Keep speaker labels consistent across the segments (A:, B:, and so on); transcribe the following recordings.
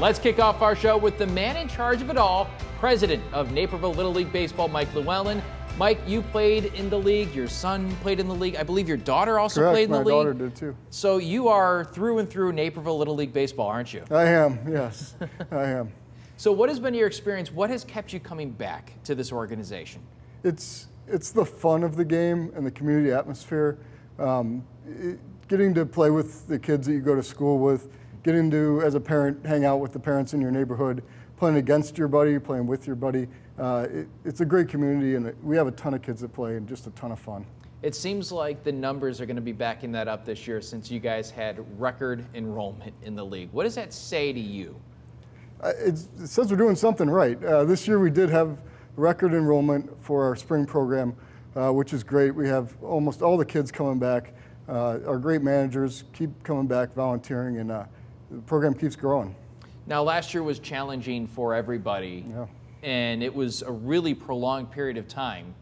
A: Let's kick off our show with the man in charge of it all, president of Naperville Little League Baseball, Mike Llewellyn. Mike, you played in the league. Your son played in the league. I believe your daughter also played in the league.
B: My daughter did too.
A: So you are through and through Naperville Little League Baseball, aren't you?
B: I am, yes, I am.
A: So what has been your experience? What has kept you coming back to this organization?
B: It's the fun of the game and the community atmosphere. Getting to play with the kids that you go to school with, getting to, as a parent, hang out with the parents in your neighborhood, playing against your buddy, playing with your buddy. It's a great community, and we have a ton of kids that play and just a ton of fun.
A: It seems like the numbers are going to be backing that up this year since you guys had record enrollment in the league. What does that say to you?
B: It says we're doing something right. This year we did have record enrollment for our spring program, which is great. We have almost all the kids coming back. Our great managers keep coming back, volunteering, and the program keeps growing.
A: Now, last year was challenging for everybody, and it was a really prolonged period of time.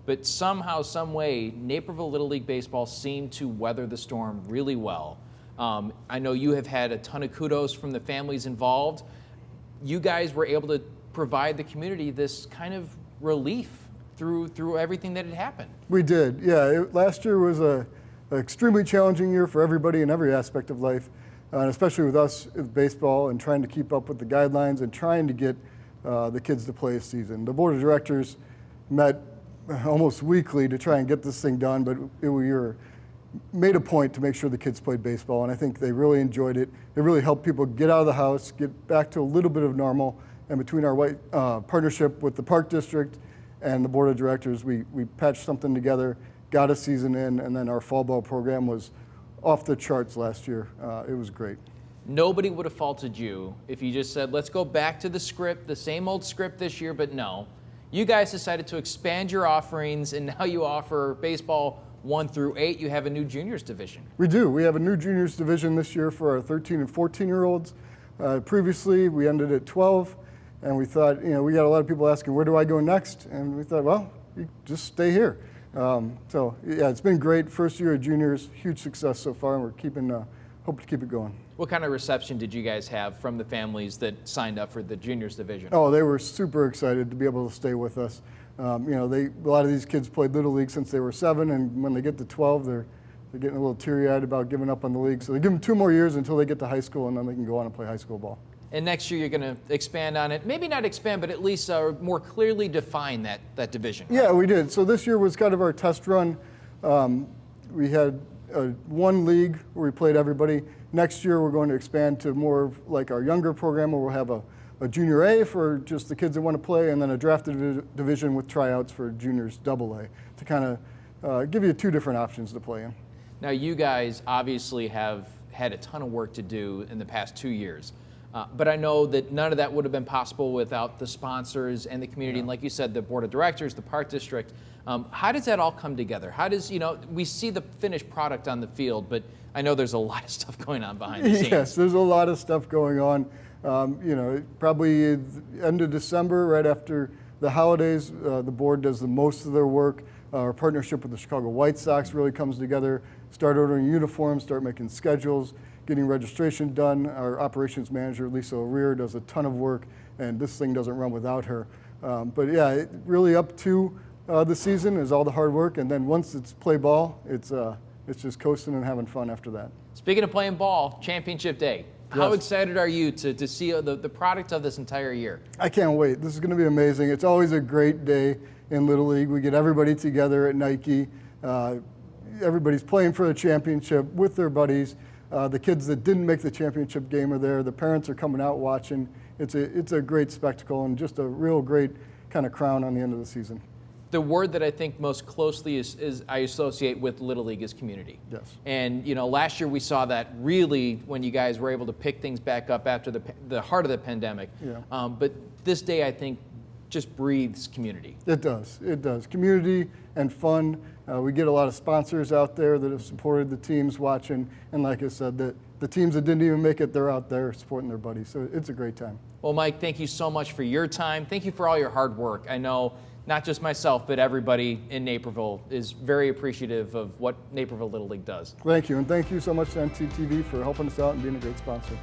A: But somehow, some way, Naperville Little League Baseball seemed to weather the storm really well. I know you have had a ton of kudos from the families involved. You guys were able to provide the community this kind of relief through everything that had happened.
B: We did, yeah. Last year was an extremely challenging year for everybody in every aspect of life, and especially with us with baseball and trying to keep up with the guidelines and trying to get the kids to play a season. The board of directors met almost weekly to try and get this thing done, but we made a point to make sure the kids played baseball, and I think they really enjoyed it. It really helped people get out of the house, get back to a little bit of normal, and between our partnership with the Park District and the board of directors, we patched something together, got a season in, and then our fall ball program was off the charts last year. It was great.
A: Nobody would have faulted you if you just said, let's go back to the script, the same old script this year, but no. You guys decided to expand your offerings, and now you offer baseball 1 through 8. You have a new juniors division.
B: We do. We have a new juniors division this year for our 13 and 14-year-olds. Previously, we ended at 12, and we thought, we got a lot of people asking, where do I go next? And we thought, well, you just stay here. So, yeah, it's been great. First year of juniors, huge success so far, and we're hope to keep it going.
A: What kind of reception did you guys have from the families that signed up for the juniors division?
B: Oh, they were super excited to be able to stay with us. A lot of these kids played Little League since they were 7, and when they get to 12, they're getting a little teary-eyed about giving up on the league. So they give them 2 more years until they get to high school, and then they can go on and play high school ball.
A: And next year you're going to expand on it. Maybe not expand, but at least more clearly define that division. Right?
B: Yeah, we did. So this year was kind of our test run. We had one league where we played everybody. Next year we're going to expand to more of like our younger program, where we'll have a junior A for just the kids that want to play, and then a drafted division with tryouts for juniors AA to kind of give you 2 different options to play in.
A: Now you guys obviously have had a ton of work to do in the past 2 years. But I know that none of that would have been possible without the sponsors and the community. Yeah. And like you said, the board of directors, the Park District. How does that all come together? How does, we see the finished product on the field, but I know there's a lot of stuff going on behind the scenes.
B: Yes, there's a lot of stuff going on. Probably end of December, right after the holidays, the board does the most of their work. Our partnership with the Chicago White Sox really comes together. Start ordering uniforms, start making schedules, getting registration done. Our operations manager, Lisle and Aurora, does a ton of work, and this thing doesn't run without her. But yeah, really up to the season is all the hard work, and then once it's play ball, it's just coasting and having fun after that.
A: Speaking of playing ball, championship day. How excited are you to see the product of this entire year?
B: I can't wait. This is going to be amazing. It's always a great day in Little League. We get everybody together at Nike. Everybody's playing for the championship with their buddies. The kids that didn't make the championship game are there. The parents are coming out watching. It's a great spectacle and just a real great kind of crown on the end of the season.
A: The word that I think most closely is I associate with Little League is community.
B: Yes.
A: And last year we saw that really when you guys were able to pick things back up after the heart of the pandemic.
B: Yeah.
A: But this day I think just breathes community.
B: It does. It does. Community and fun. We get a lot of sponsors out there that have supported the teams watching, and like I said, the teams that didn't even make it, they're out there supporting their buddies. So it's a great time.
A: Well, Mike, thank you so much for your time. Thank you for all your hard work. I know not just myself, but everybody in Naperville is very appreciative of what Naperville Little League does.
B: Thank you, and thank you so much to NCTV for helping us out and being a great sponsor.